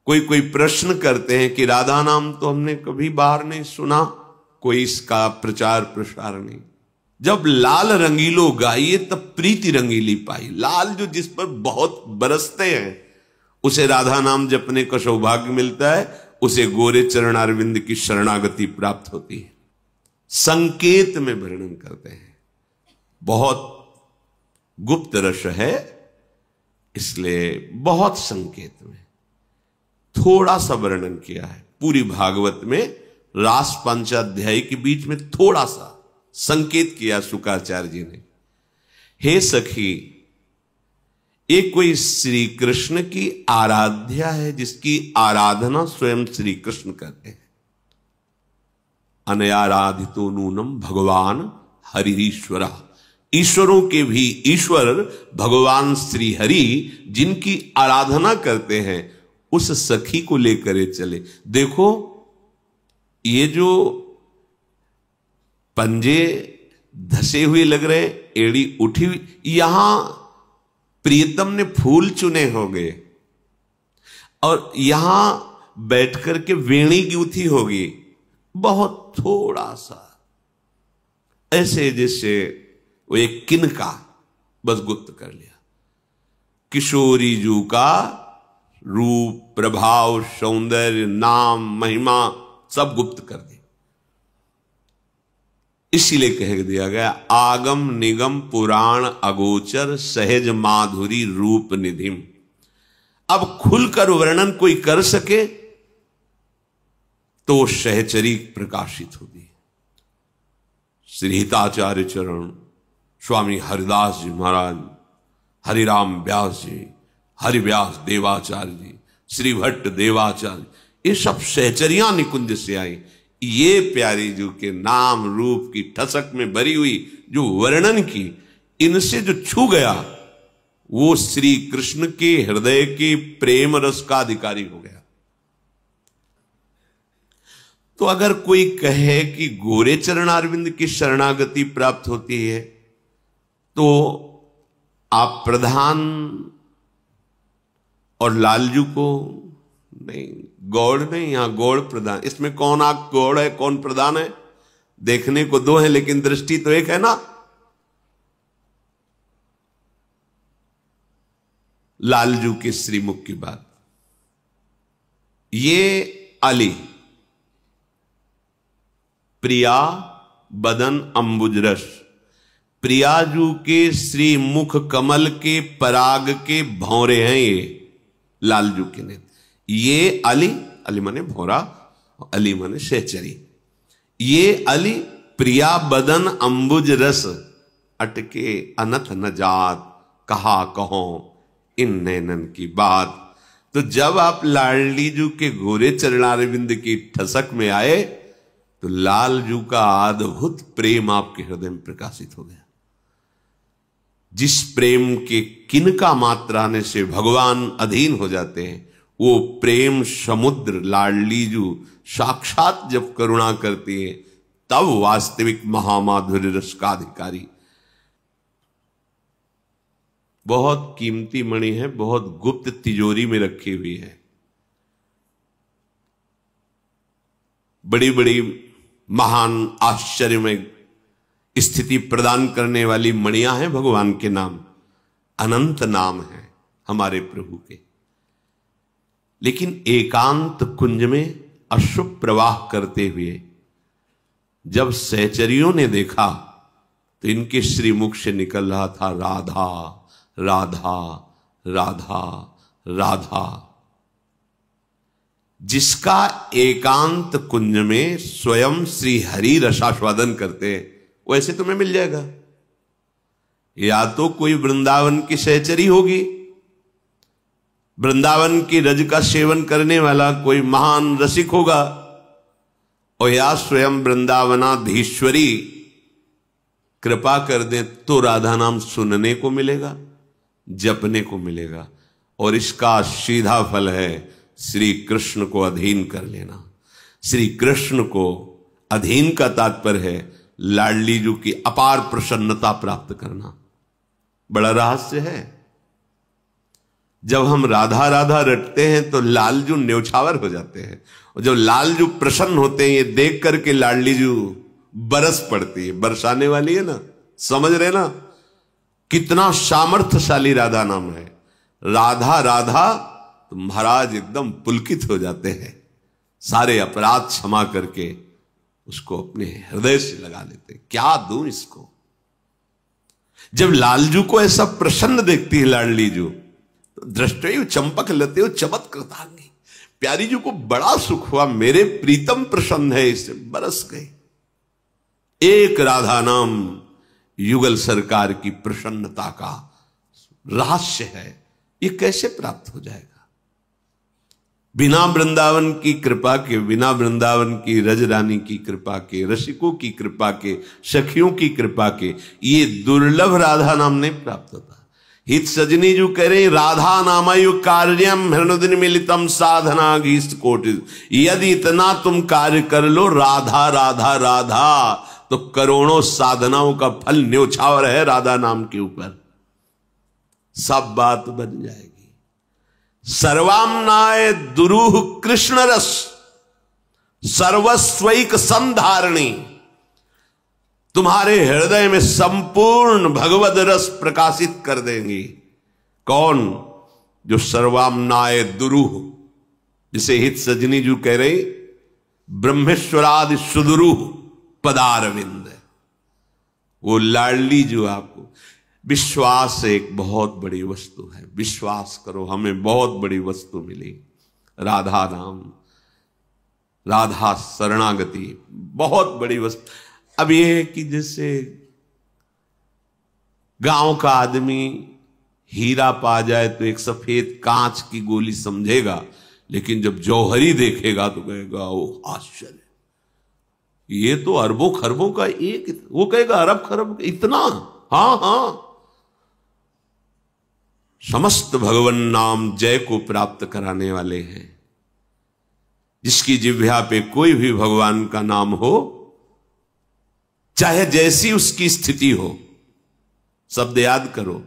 कोई कोई प्रश्न करते हैं कि राधा नाम तो हमने कभी बाहर नहीं सुना, कोई इसका प्रचार प्रसार नहीं। जब लाल रंगीलो गाइए तब प्रीति रंगीली पाई। लाल जो जिस पर बहुत बरसते हैं उसे राधा नाम जपने का सौभाग्य मिलता है, उसे गोरे चरणारविंद की शरणागति प्राप्त होती है। संकेत में वर्णन करते हैं, बहुत गुप्त रस है, इसलिए बहुत संकेत में थोड़ा सा वर्णन किया है। पूरी भागवत में रास पंचाध्यायी के बीच में थोड़ा सा संकेत किया शुक्राचार्य जी ने। हे सखी, एक कोई श्री कृष्ण की आराध्या है जिसकी आराधना स्वयं श्री कृष्ण करते हैं। अनयाराधितो नूनम भगवान हरिश्वरा, ईश्वरों के भी ईश्वर भगवान श्री हरि जिनकी आराधना करते हैं, उस सखी को लेकर चले। देखो ये जो पंजे धसे हुए लग रहे, एड़ी उठी हुई, यहां प्रियतम ने फूल चुने होंगे और यहां बैठ करके वेणी गूंथी होगी, बहुत थोड़ा सा, ऐसे जैसे वो एक किनका बस गुप्त कर लिया। किशोरी जू का रूप, प्रभाव, सौंदर्य, नाम, महिमा सब गुप्त कर दी। इसीलिए कह दिया गया आगम निगम पुराण अगोचर सहज माधुरी रूप निधिम। अब खुलकर वर्णन कोई कर सके तो सहचरी प्रकाशित होगी। श्री हिताचार्य चरण स्वामी हरिदास जी महाराज, हरिराम व्यास जी, हरिव्यास देवाचार्य जी, श्री भट्ट देवाचार्य, ये सब सहचरियां निकुंज से आई। ये प्यारी जी के नाम रूप की ठसक में भरी हुई जो वर्णन की, इनसे जो छू गया वो श्री कृष्ण के हृदय के प्रेम रस का अधिकारी हो गया। तो अगर कोई कहे कि गोरे चरणारविंद की शरणागति प्राप्त होती है तो आप प्रधान और लालजू को नहीं, गौड़ नहीं, यहां गौड़ प्रधान। इसमें कौन आप गौड़ है कौन प्रधान है, देखने को दो है लेकिन दृष्टि तो एक है ना। लालजू के श्रीमुख की बात, ये अली प्रिया बदन अंबुजरस, प्रियाजू के श्री मुख कमल के पराग के भौरे हैं ये लालजू के नेत्र। ये अली, अली माने भौरा, अली माने सहचरी। ये अली प्रिया बदन अंबुज रस, अटके अनथ न जात, कहा कहो इन नैनन की बात। तो जब आप लाडलीजू के गोरे चरणारविंद की ठसक में आए तो लालजू का अद्भुत प्रेम आपके हृदय में प्रकाशित हो गया। जिस प्रेम के किनका मात्रा आने से भगवान अधीन हो जाते हैं, वो प्रेम समुद्र लाडलीजू साक्षात जब करुणा करती है तब वास्तविक महामाधुर्य रस का अधिकारी। बहुत कीमती मणि है, बहुत गुप्त तिजोरी में रखी हुई है। बड़ी बड़ी महान आश्चर्यमय स्थिति प्रदान करने वाली मणियां हैं भगवान के नाम, अनंत नाम है हमारे प्रभु के। लेकिन एकांत कुंज में अश्रुप प्रवाह करते हुए जब सहचरियों ने देखा तो इनके श्रीमुख से निकल रहा था राधा राधा राधा राधा। जिसका एकांत कुंज में स्वयं श्री हरि रसास्वादन करते, वैसे तुम्हें मिल जाएगा। या तो कोई वृंदावन की सहचरी होगी, वृंदावन की रज का सेवन करने वाला कोई महान रसिक होगा, और या स्वयं वृंदावनाधीश्वरी कृपा कर दे तो राधा नाम सुनने को मिलेगा, जपने को मिलेगा। और इसका सीधा फल है श्री कृष्ण को अधीन कर लेना। श्री कृष्ण को अधीन का तात्पर्य है लाडलीजू की अपार प्रसन्नता प्राप्त करना। बड़ा रहस्य है। जब हम राधा राधा रटते हैं तो लालजू न्यौछावर हो जाते हैं, और जब लालजू प्रसन्न होते हैं ये देख करके लाडली जू बरस पड़ती है, बरसाने वाली है ना, समझ रहे ना कितना सामर्थ्यशाली राधा नाम है। राधा राधा तो महाराज एकदम पुलकित हो जाते हैं, सारे अपराध क्षमा करके उसको अपने हृदय से लगा लेते। क्या दूं इसको। जब लालजू को ऐसा प्रसन्न देखती है लाडली जू, तो दृष्टि चंपक लते हो चमक कृतांगी, प्यारी जू को बड़ा सुख हुआ, मेरे प्रीतम प्रसन्न है, इससे बरस गए। एक राधा नाम युगल सरकार की प्रसन्नता का रहस्य है, ये कैसे प्राप्त हो जाएगा। बिना वृंदावन की कृपा के, बिना वृंदावन की रजरानी की कृपा के, रसिकों की कृपा के, सखियों की कृपा के ये दुर्लभ राधा नाम नहीं प्राप्त होता। हित सजनी जो कह रहे राधा नामयु कार्यम हृदय मिलितम साधना गीस्त कोटि, यदि इतना तुम कार्य कर लो राधा राधा राधा, तो करोड़ों साधनाओं का फल न्योछावर है राधा नाम के ऊपर, सब बात बन जाएगी। सर्वाम्नाय दुरूह कृष्ण रस सर्वस्वैक संधारणी, तुम्हारे हृदय में संपूर्ण भगवद रस प्रकाशित कर देंगी। कौन? जो सर्वाम्नाय दुरूह, जिसे हित सजनी जी कह रहे ब्रह्मेश्वरादि सुदुरूह पदारविंद, वो लाडली जो आपको, विश्वास एक बहुत बड़ी वस्तु है, विश्वास करो हमें बहुत बड़ी वस्तु मिली, राधा नाम, राधा शरणागति बहुत बड़ी वस्तु। अब यह है कि जैसे गांव का आदमी हीरा पा जाए तो एक सफेद कांच की गोली समझेगा, लेकिन जब जौहरी देखेगा तो कहेगा ओ आश्चर्य, ये तो अरबों खरबों का एक, वो कहेगा अरब खरब इतना। हाँ हाँ, समस्त भगवन नाम जय को प्राप्त कराने वाले हैं। जिसकी जिह्वा पे कोई भी भगवान का नाम हो, चाहे जैसी उसकी स्थिति हो, शब्द याद करो,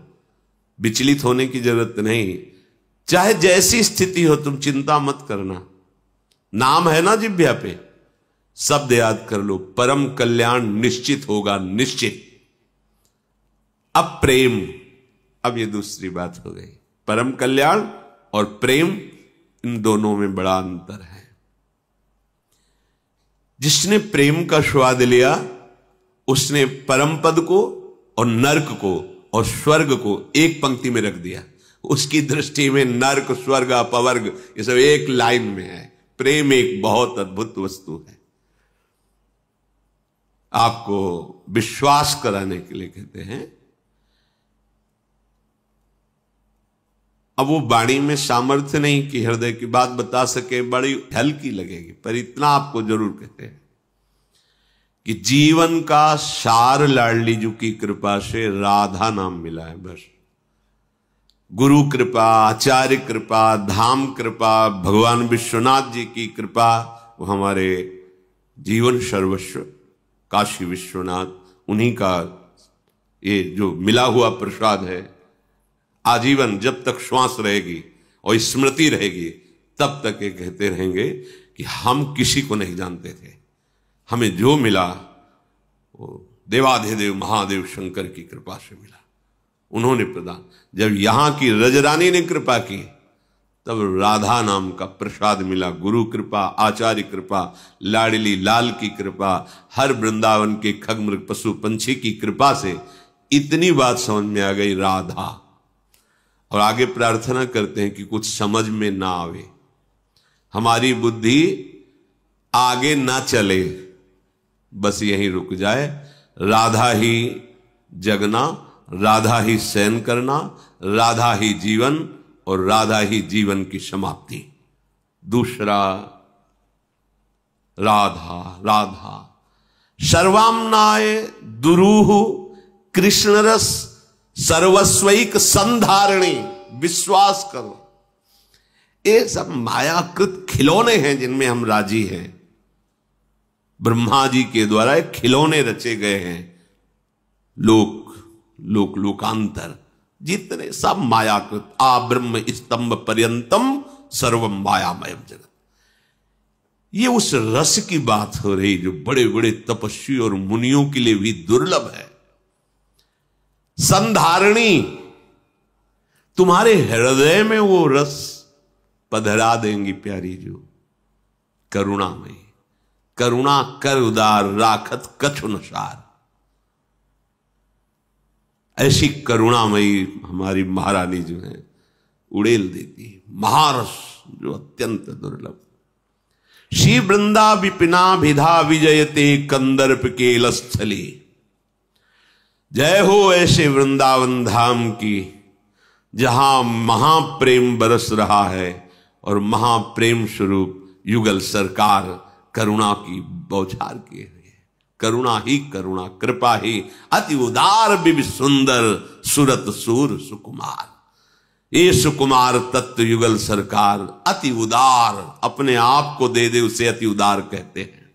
विचलित होने की जरूरत नहीं, चाहे जैसी स्थिति हो तुम चिंता मत करना, नाम है ना जिह्वा पे, शब्द याद कर लो, परम कल्याण निश्चित होगा, निश्चित। अब प्रेम, अब ये दूसरी बात हो गई, परम कल्याण और प्रेम, इन दोनों में बड़ा अंतर है। जिसने प्रेम का स्वाद लिया उसने परम पद को और नर्क को और स्वर्ग को एक पंक्ति में रख दिया। उसकी दृष्टि में नर्क स्वर्ग अपवर्ग ये सब एक लाइन में है। प्रेम एक बहुत अद्भुत वस्तु है। आपको विश्वास कराने के लिए कहते हैं। अब वो वाणी में सामर्थ्य नहीं कि हृदय की बात बता सके, बड़ी हल्की लगेगी, पर इतना आपको जरूर कहते हैं कि जीवन का सार लाडली जी की कृपा से राधा नाम मिला है। बस गुरु कृपा, आचार्य कृपा, धाम कृपा, भगवान विश्वनाथ जी की कृपा, वो हमारे जीवन सर्वस्व काशी विश्वनाथ, उन्हीं का ये जो मिला हुआ प्रसाद है। आजीवन जब तक श्वास रहेगी और स्मृति रहेगी तब तक ये कहते रहेंगे कि हम किसी को नहीं जानते थे, हमें जो मिला वो देवाधिदेव महादेव शंकर की कृपा से मिला, उन्होंने प्रदान। जब यहां की रजरानी ने कृपा की तब राधा नाम का प्रसाद मिला। गुरु कृपा, आचार्य कृपा, लाडली लाल की कृपा, हर वृंदावन के खगमृग पशु पंछी की कृपा से इतनी बात समझ में आ गई राधा। और आगे प्रार्थना करते हैं कि कुछ समझ में ना आवे, हमारी बुद्धि आगे ना चले, बस यहीं रुक जाए। राधा ही जगना, राधा ही शयन करना, राधा ही जीवन और राधा ही जीवन की समाप्ति। दूसरा राधा राधा सर्वाम्नाय दुरूह कृष्ण रस सर्वस्वैक संधारणी। विश्वास करो ये सब मायाकृत खिलौने हैं जिनमें हम राजी हैं। ब्रह्मा जी के द्वारा एक खिलौने रचे गए हैं, लोक लोक लोकांतर, जितने सब मायाकृत, आ ब्रह्म स्तंभ पर्यंतम सर्वम मायामयम जगत। ये उस रस की बात हो रही जो बड़े बड़े तपस्वी और मुनियों के लिए भी दुर्लभ है। संधारणी, तुम्हारे हृदय में वो रस पधरा देंगी प्यारी जो करुणामयी। करुणा कर उदार राखत कछु न सार। ऐसी करुणामयी हमारी महारानी जो है उड़ेल देती है। महारस जो अत्यंत दुर्लभ। श्री वृंदा विपिना विधा विजयते कंदर्प केल स्थली। जय हो ऐसे वृंदावन धाम की जहां महाप्रेम बरस रहा है और महाप्रेम स्वरूप युगल सरकार करुणा की बौछार किए हुए। करुणा ही करुणा, कृपा ही अति उदार बिब सुंदर सुरत सूर सुकुमार। ये सुकुमार तत्व युगल सरकार अति उदार, अपने आप को दे दे उसे अति उदार कहते हैं।